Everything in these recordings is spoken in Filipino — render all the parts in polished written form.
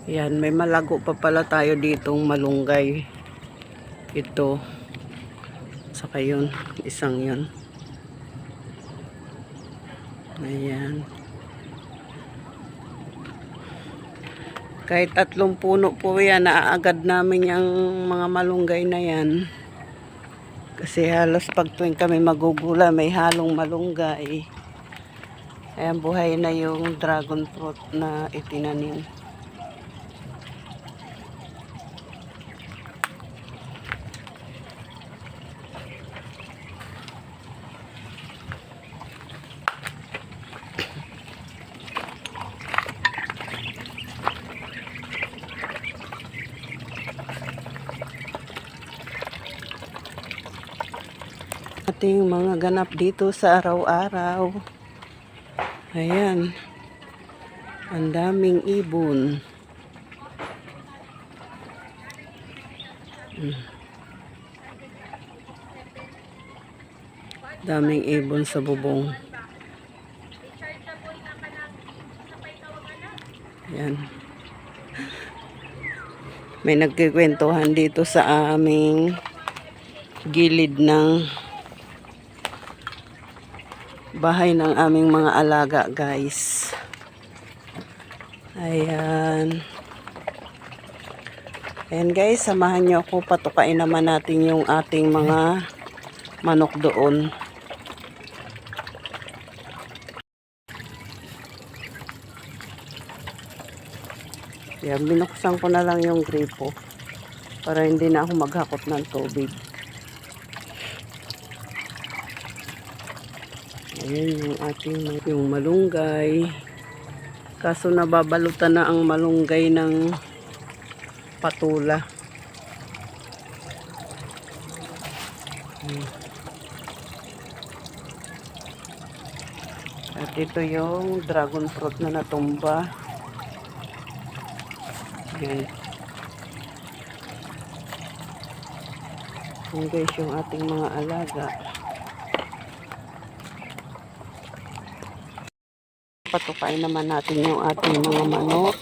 Yan, may malago pa pala tayo ditong malunggay. Ito. Saka yun, isang yun. Ayan. Kahit 3 puno po yan, naaagad namin yung mga malunggay na yan. Kasi halos pag tuwing kami magugula, may halong malunggay. Ayan, buhay na yung dragon fruit na itinanim. Ating mga ganap dito sa araw-araw. Ayan. Ang daming ibon. Daming ibon sa bubong. Ayan. May nagkikwentuhan dito sa aming gilid ng bahay ng aming mga alaga, guys. Ayan. Ayan, guys, samahan nyo ako. Patukain naman natin yung ating mga manok doon. Ayan, binuksan ko na lang yung gripo para hindi na ako maghakot ng tubig. Ayan yung ating yung malunggay. Kaso nababalutan na ang malunggay ng patula. At ito yung dragon fruit na natumba. Ayan. Ayan, guys, yung ating mga alaga. Patukain naman natin yung ating mga manok.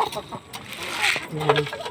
Ayan.